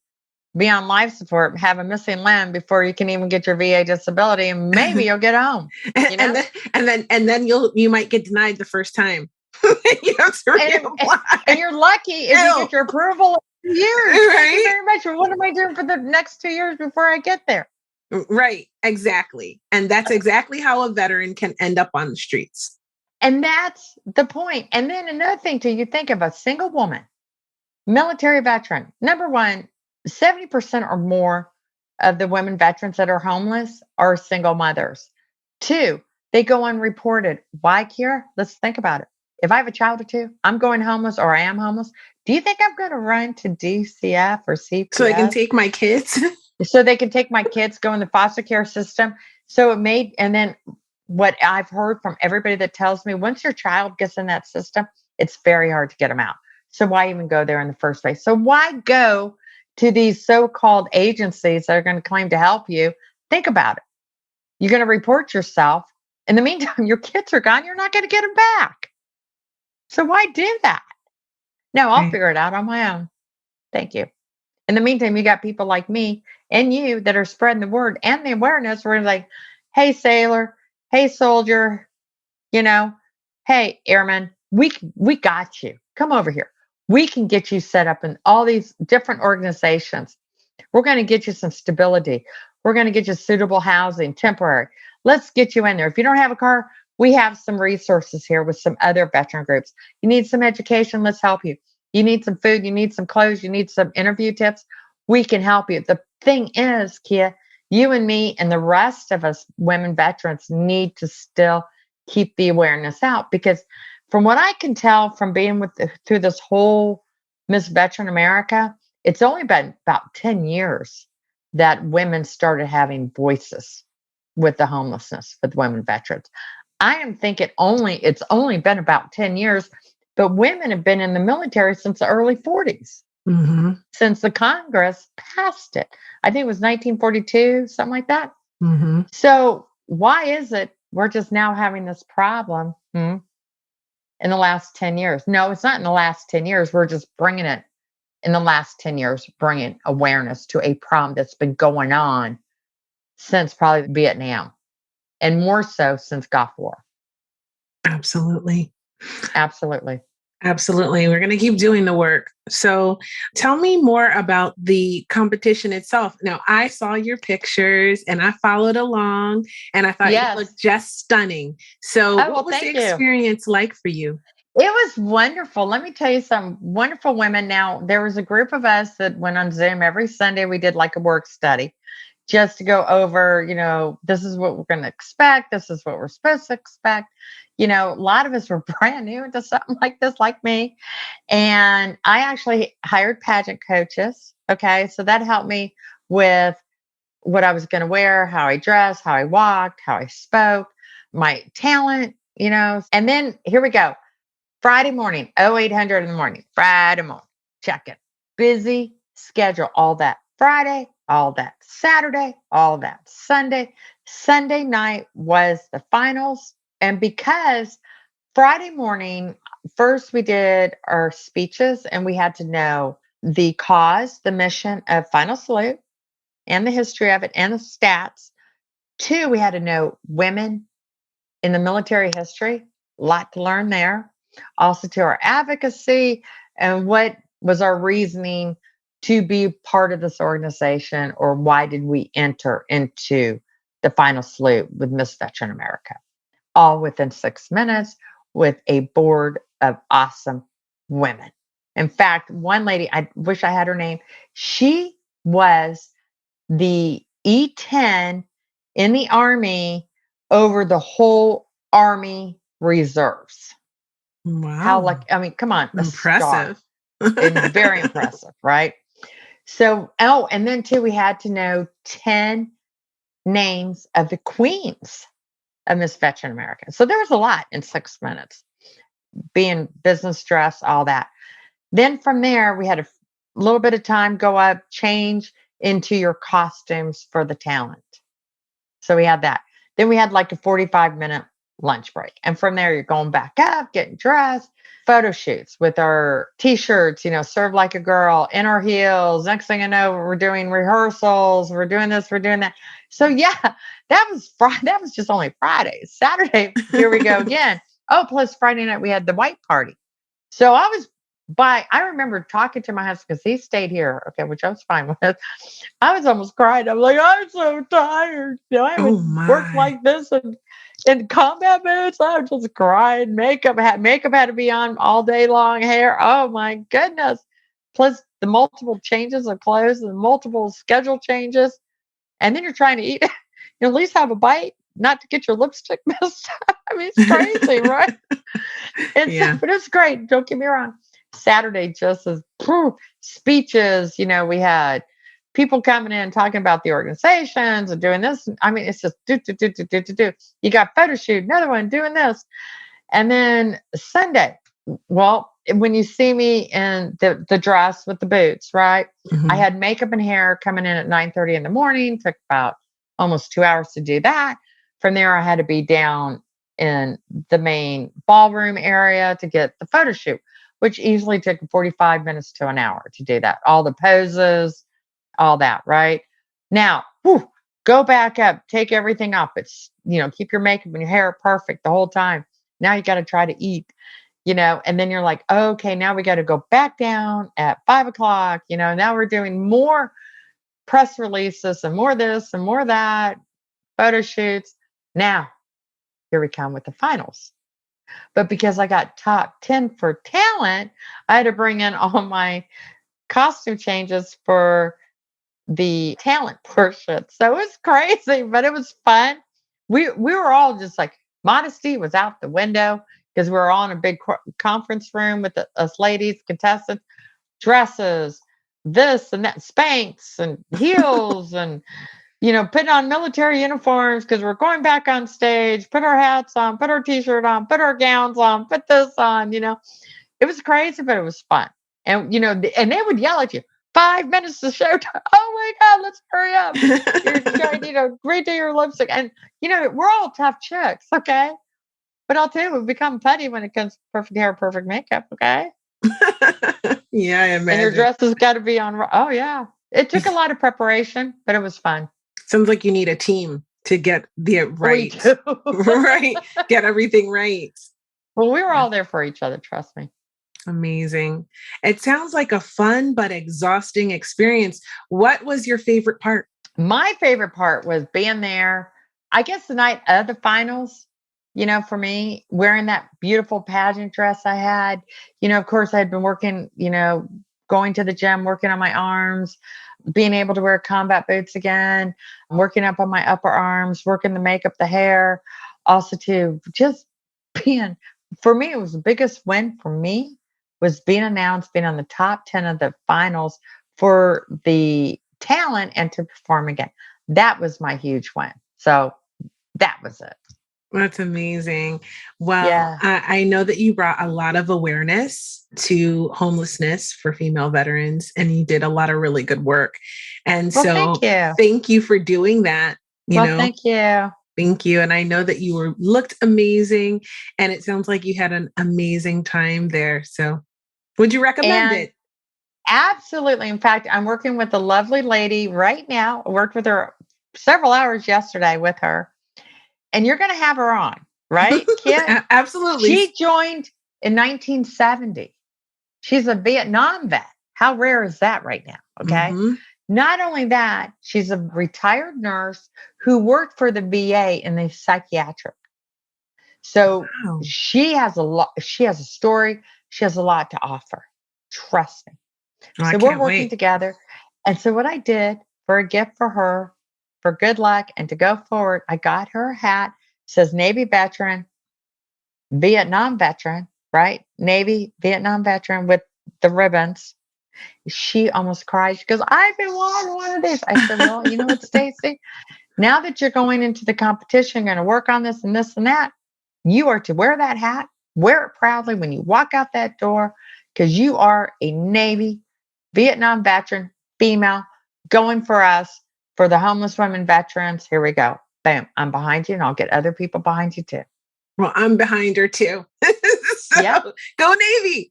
Speaker 2: be on life support, have a missing limb before you can even get your VA disability, and maybe you'll get home.
Speaker 1: And then you might get denied the first time.
Speaker 2: And you're lucky if you get your approval in years. Right? Thank you very much. Well, what am I doing for the next 2 years before I get there?
Speaker 1: Right. Exactly. And that's exactly how a veteran can end up on the streets.
Speaker 2: And that's the point. And then another thing too, you think of a single woman, military veteran. Number one, 70% or more of the women veterans that are homeless are single mothers. 2, they go unreported. Why, Kira? Let's think about it. If I have a child or 2, I'm going homeless or I am homeless do you think I'm going to run to DCF or
Speaker 1: So I can
Speaker 2: CPS
Speaker 1: take my kids.
Speaker 2: so they can take my kids, go in the foster care system? So it made, and then what I've heard from everybody that tells me, once your child gets in that system, it's very hard to get them out. So why even go there in the first place? So why go to these so-called agencies that are going to claim to help you? Think about it. You're going to report yourself. In the meantime, your kids are gone. You're not going to get them back. So why do that? No, I'll
Speaker 1: Right.
Speaker 2: figure it out on my own. Thank you. In the meantime, you got people like me and you that are spreading the word and the awareness. We're like, hey, sailor, hey, soldier, you know, hey, airman, we got you. Come over here. We can get you set up in all these different organizations. We're going to get you some stability. We're going to get you suitable housing, temporary. Let's get you in there. If you don't have a car, we have some resources here with some other veteran groups. You need some education, let's help you. You need some food, you need some clothes, you need some interview tips, we can help you. The thing is, Kia, you and me and the rest of us women veterans need to still keep the awareness out, because from what I can tell from being through this whole Miss Veteran America, it's only been about 10 years that women started having voices with the homelessness with women veterans. I am thinking it's only been about 10 years, but women have been in the military since the early 40s, since the Congress passed it. I think it was 1942, something like that. So why is it we're just now having this problem in the last 10 years? No, it's not in the last 10 years. We're just bringing it in the last 10 years, bringing awareness to a problem that's been going on since probably Vietnam, and more so since Gulf War.
Speaker 1: Absolutely.
Speaker 2: Absolutely.
Speaker 1: Absolutely. We're going to keep doing the work. So tell me more about the competition itself. Now, I saw your pictures and I followed along and I thought you looked just stunning. So what was the experience like for you?
Speaker 2: It was wonderful. Let me tell you some wonderful women. Now, there was a group of us that went on Zoom every Sunday. We did like a work study just to go over, this is what we're going to expect. This is what we're supposed to expect. A lot of us were brand new into something like this, like me. And I actually hired pageant coaches. Okay. So that helped me with what I was going to wear, how I dressed, how I walked, how I spoke, my talent, and then here we go. Friday morning, 0800 in the morning, Friday morning, check it. Busy schedule, all that Friday, all that Saturday, all that Sunday. Sunday night was the finals. And because Friday morning, first we did our speeches and we had to know the cause, the mission of Final Salute and the history of it and the stats. 2, we had to know women in the military history, a lot to learn there. Also to our advocacy and what was our reasoning to be part of this organization, or why did we enter into the Final Salute with Miss Veteran America, all within 6 minutes with a board of awesome women. In fact, one lady, I wish I had her name, she was the E10 in the Army over the whole Army reserves.
Speaker 1: Wow.
Speaker 2: Come on.
Speaker 1: Impressive.
Speaker 2: And very impressive, right? So, and then too, we had to know 10 names of the queens of Miss Veteran America. So there was a lot in 6 minutes, being business dress, all that. Then from there, we had a little bit of time, go up, change into your costumes for the talent. So we had that. Then we had like a 45-minute lunch break. And from there, you're going back up, getting dressed, photo shoots with our t-shirts, serve like a girl, in our heels. Next thing I know, we're doing rehearsals. We're doing this, we're doing that. So yeah, that was Friday. That was just only Friday. Saturday, here we go again. Oh, plus Friday night, we had the white party. So I remember talking to my husband because he stayed here, okay, which I was fine with. I was almost crying. I'm like, I'm so tired. I haven't worked like this in combat boots. I was just crying. Makeup had to be on all day long. Hair. Oh my goodness. Plus the multiple changes of clothes and multiple schedule changes. And then you're trying to eat, at least have a bite, not to get your lipstick messed up. It's crazy, right? But it's great. Don't get me wrong. Saturday just as speeches. We had people coming in talking about the organizations and doing this. I mean, it's just do, do, do, do, do, do, do. You got photo shoot, another one doing this. And then Sunday, well, when you see me in the dress with the boots, right?
Speaker 1: Mm-hmm.
Speaker 2: I had makeup and hair coming in at 9:30 in the morning, took about almost 2 hours to do that. From there, I had to be down in the main ballroom area to get the photo shoot, which easily took 45 minutes to an hour to do that. All the poses, all that, right? Now, go back up, take everything off. It's, keep your makeup and your hair perfect the whole time. Now you got to try to eat, and then you're like, okay, now we got to go back down at 5:00. Now we're doing more press releases and more this and more that, photo shoots. Now, here we come with the finals. But because I got top 10 for talent, I had to bring in all my costume changes for the talent portion. So it was crazy, but it was fun. We were all just like, modesty was out the window because we were all in a big conference room with us ladies, contestants, dresses, this and that, Spanx and heels and, putting on military uniforms because we're going back on stage, put our hats on, put our t-shirt on, put our gowns on, put this on, It was crazy, but it was fun. And, and they would yell at you, 5 minutes to showtime. Oh my God, let's hurry up. You're trying, redo your lipstick. And, we're all tough chicks, okay? But I'll tell you, we become putty when it comes to perfect hair, perfect makeup, okay?
Speaker 1: Yeah, I imagine.
Speaker 2: And your dress has got to be on. Oh, yeah. It took a lot of preparation, but it was fun.
Speaker 1: Sounds like you need a team to get the right. Right. Get everything right.
Speaker 2: Well, we were all there for each other. Trust me.
Speaker 1: Amazing. It sounds like a fun but exhausting experience. What was your favorite part?
Speaker 2: My favorite part was being there, I guess the night of the finals, for me, wearing that beautiful pageant dress I had. Of course, I had been working, going to the gym, working on my arms, being able to wear combat boots again, working up on my upper arms, working the makeup, the hair, also to just being, for me, it was the biggest win for me was being announced, being on the top 10 of the finals for the talent and to perform again. That was my huge win. So that was it.
Speaker 1: That's amazing. Well,
Speaker 2: yeah.
Speaker 1: I know that you brought a lot of awareness to homelessness for female veterans, and you did a lot of really good work. And so thank you for doing that.
Speaker 2: Thank you.
Speaker 1: Thank you. And I know that you looked amazing, and it sounds like you had an amazing time there. So would you recommend it?
Speaker 2: Absolutely. In fact, I'm working with a lovely lady right now. I worked with her several hours yesterday with her. And you're going to have her on, right, Kit?
Speaker 1: Absolutely.
Speaker 2: She joined in 1970. She's a Vietnam vet. How rare is that right now? Okay. Mm-hmm. Not only that, she's a retired nurse who worked for the VA in the psychiatric. So she has a lot. She has a story. She has a lot to offer. Trust me. So we're working together. And so what I did for a gift for her, for good luck and to go forward, I got her a hat. It says Navy veteran, Vietnam veteran, right? Navy, Vietnam veteran with the ribbons. She almost cried. She goes, I've been wanting one of these. I said, well, you know what, Stacy? Now that you're going into the competition, going to work on this and this and that, you are to wear that hat, wear it proudly when you walk out that door, because you are a Navy, Vietnam veteran, female, going for us. For the homeless women veterans, here we go. Bam, I'm behind you, and I'll get other people behind you too.
Speaker 1: Well, I'm behind her too. So, yep. Go Navy.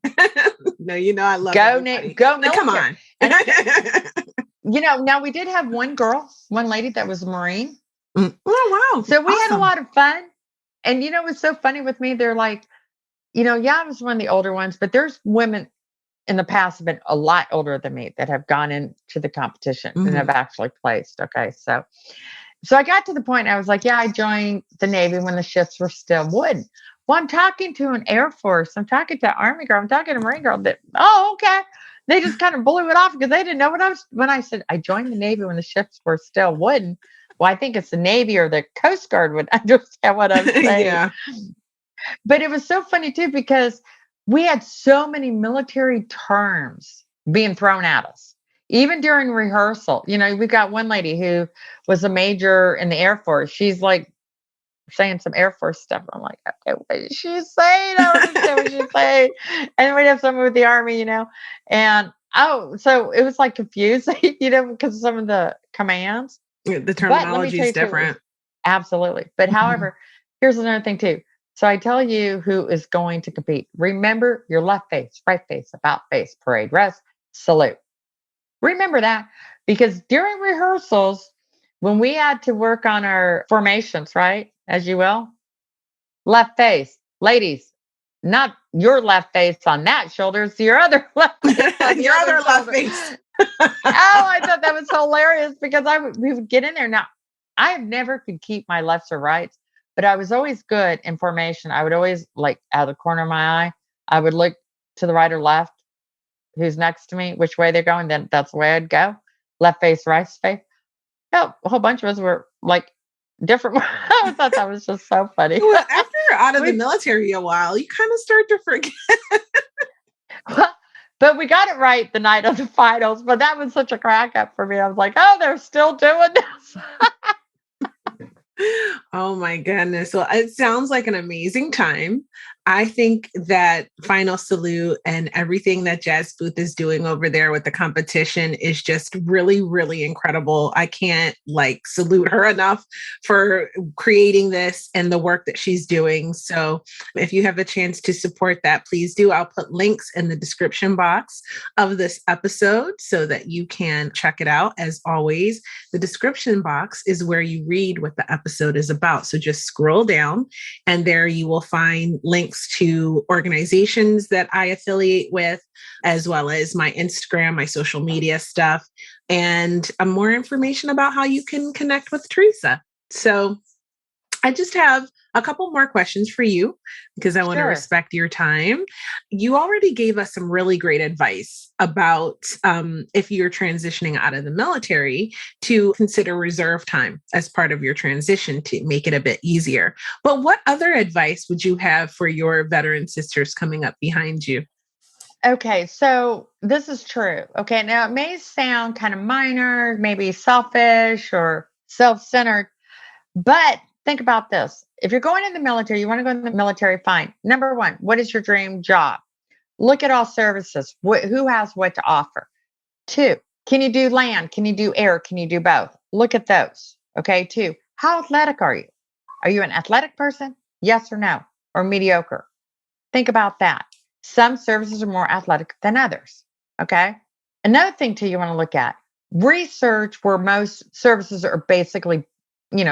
Speaker 1: No, I love
Speaker 2: go Navy. Go military.
Speaker 1: Come on.
Speaker 2: Now we did have one lady that was a Marine.
Speaker 1: Oh, wow.
Speaker 2: So we had a lot of fun. And it was so funny with me. They're like, I was one of the older ones, but there's women in the past have been a lot older than me that have gone into the competition and have actually placed. Okay. So I got to the point, I was like, yeah, I joined the Navy when the ships were still wooden. Well, I'm talking to an Air Force. I'm talking to an Army girl. I'm talking to a Marine girl that, okay. They just kind of blew it off because they didn't know when I said I joined the Navy when the ships were still wooden. Well, I think it's the Navy or the Coast Guard would understand what I'm saying. Yeah. But it was so funny too, because we had so many military terms being thrown at us. Even during rehearsal, we've got one lady who was a major in the Air Force. She's like saying some Air Force stuff. I'm like, okay, what is she saying? I don't understand what she's saying. And we'd have someone with the Army, and so it was like confusing, because of some of the commands.
Speaker 1: The
Speaker 2: But let me
Speaker 1: terminology
Speaker 2: tell
Speaker 1: is
Speaker 2: you too,
Speaker 1: different.
Speaker 2: absolutely. But however, here's another thing too. So I tell you who is going to compete. Remember your left face, right face, about face, parade, rest, salute. Remember that, because during rehearsals, when we had to work on our formations, right, as you will, left face, ladies, not your left face on that shoulder, it's your other left face on the
Speaker 1: Your
Speaker 2: other
Speaker 1: other left
Speaker 2: shoulder.
Speaker 1: face.
Speaker 2: Oh, I thought that was hilarious because we would get in there. Now, I never could keep my lefts or rights, but I was always good in formation. I would always, like, out of the corner of my eye, I would look to the right or left, who's next to me, which way they're going, then that's the way I'd go. Left face, right face. Yeah, a whole bunch of us were like different. I thought that was just so funny.
Speaker 1: Well, after you're out of the
Speaker 2: We-
Speaker 1: military a while, you kind of start to forget.
Speaker 2: But we got it right the night of the finals. But that was such a crack up for me. I was like, oh, they're still doing this.
Speaker 1: Oh my goodness. Well, it sounds like an amazing time. I think that Final Salute and everything that Jazz Booth is doing over there with the competition is just really, really incredible. I can't salute her enough for creating this and the work that she's doing. So if you have a chance to support that, please do. I'll put links in the description box of this episode so that you can check it out. As always, the description box is where you read what the episode is about. So just scroll down and there you will find links to organizations that I affiliate with, as well as my Instagram, my social media stuff, and more information about how you can connect with Theresa. So I just have a couple more questions for you because I want to
Speaker 2: Sure.
Speaker 1: respect your time. You already gave us some really great advice about if you're transitioning out of the military to consider reserve time as part of your transition to make it a bit easier. But what other advice would you have for your veteran sisters coming up behind you?
Speaker 2: Okay, so this is true. Okay, now it may sound kind of minor, maybe selfish or self centered, but think about this. If you're going in the military, you want to go in the military, fine. Number one, what is your dream job? Look at all services. Who has what to offer? Two, can you do land? Can you do air? Can you do both? Look at those. Okay, two, how athletic are you? Are you an athletic person? Yes or no? Or mediocre? Think about that. Some services are more athletic than others. Okay. Another thing too you want to look at, research where most services are basically,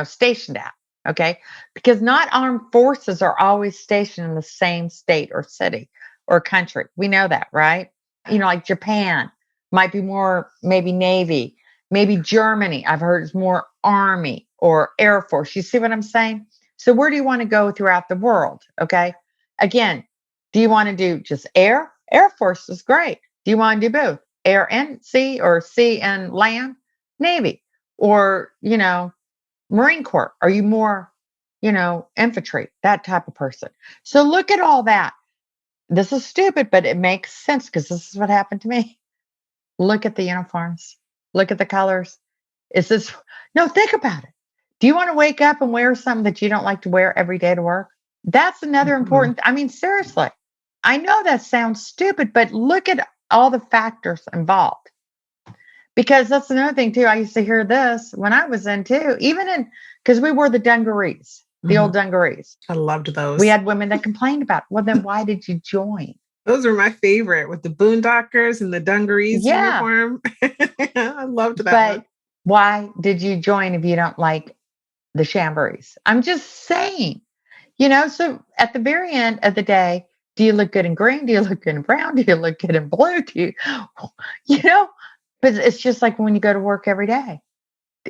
Speaker 2: stationed at. Okay. Because not armed forces are always stationed in the same state or city or country. We know that, right? Like Japan might be more maybe Navy, maybe Germany. I've heard it's more Army or Air Force. You see what I'm saying? So where do you want to go throughout the world? Okay. Again, do you want to do just air? Air Force is great. Do you want to do both? Air and sea, or sea and land? Navy, or, Marine Corps. Are you more, infantry, that type of person? So look at all that. This is stupid, but it makes sense because this is what happened to me. Look at the uniforms. Look at the colors. No, think about it. Do you want to wake up and wear something that you don't like to wear every day to work? That's another important, seriously. I know that sounds stupid, but look at all the factors involved. Because that's another thing too. I used to hear this when I was in too, because we wore the dungarees, the old dungarees.
Speaker 1: I loved those.
Speaker 2: We had women that complained about, well, then why did you join?
Speaker 1: Those were my favorite, with the boondockers and the dungarees
Speaker 2: Yeah.
Speaker 1: uniform. I loved that
Speaker 2: But
Speaker 1: one.
Speaker 2: why did you join if you don't like the chamborees? I'm just saying, so at the very end of the day, do you look good in green? Do you look good in brown? Do you look good in blue? But it's just like when you go to work every day.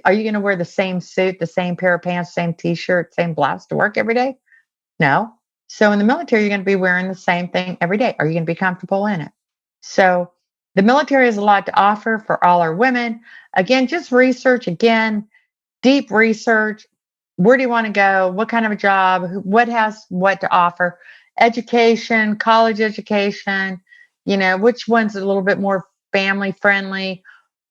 Speaker 2: Are you going to wear the same suit, the same pair of pants, same t-shirt, same blouse to work every day? No. So in the military, you're going to be wearing the same thing every day. Are you going to be comfortable in it? So the military has a lot to offer for all our women. Again, just research, deep research. Where do you want to go? What kind of a job? What has what to offer? education, college education, which one's a little bit more family friendly,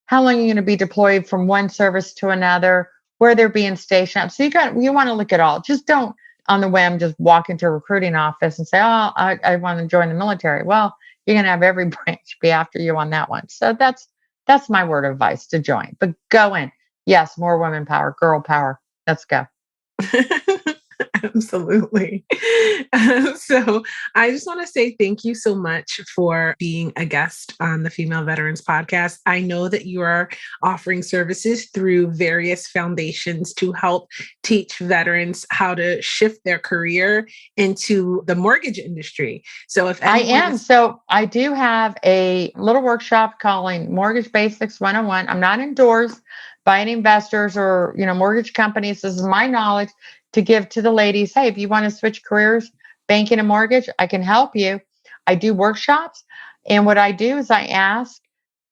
Speaker 2: how long are you going to be deployed from one service to another, where they're being stationed. So you want to look at all. Just don't on the whim just walk into a recruiting office and say, oh, I want to join the military. Well, you're going to have every branch be after you on that one. So that's my word of advice to join. But go in. Yes, more women power, girl power. Let's go.
Speaker 1: Absolutely. So I just want to say thank you so much for being a guest on the Female Veterans Podcast. I know that you are offering services through various foundations to help teach veterans how to shift their career into the mortgage industry. So if
Speaker 2: So I do have a little workshop calling Mortgage Basics 101. I'm not endorsed by any investors or, mortgage companies. This is my knowledge to give to the ladies. Hey, if you want to switch careers, banking and mortgage, I can help you. I do workshops. And what I do is I ask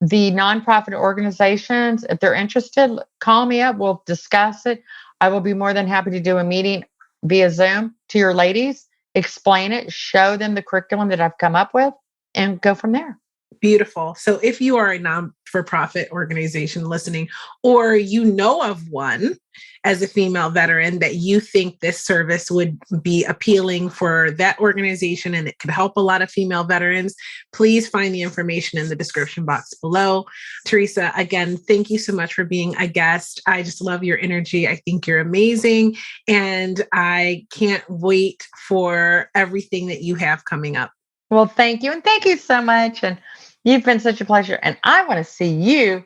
Speaker 2: the nonprofit organizations, if they're interested, call me up. We'll discuss it. I will be more than happy to do a meeting via Zoom to your ladies, explain it, show them the curriculum that I've come up with, and go from there.
Speaker 1: Beautiful. So if you are a non-for-profit organization listening, or you know of one as a female veteran that you think this service would be appealing for that organization and it could help a lot of female veterans, please find the information in the description box below. Theresa, again, thank you so much for being a guest. I just love your energy. I think you're amazing. And I can't wait for everything that you have coming up.
Speaker 2: Well, thank you. And thank you so much. And you've been such a pleasure. And I want to see you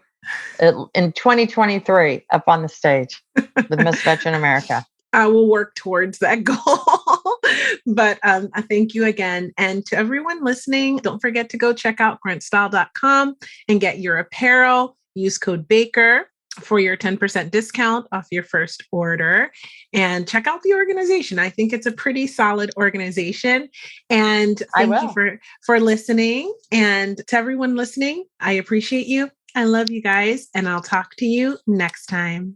Speaker 2: in 2023 up on the stage with Miss Veteran America.
Speaker 1: I will work towards that goal. But I thank you again. And to everyone listening, don't forget to go check out gruntstyle.com and get your apparel. Use code BAKER for your 10% discount off your first order, and check out the organization. I think it's a pretty solid organization. And thank you for listening. And to everyone listening, I appreciate you. I love you guys, and I'll talk to you next time.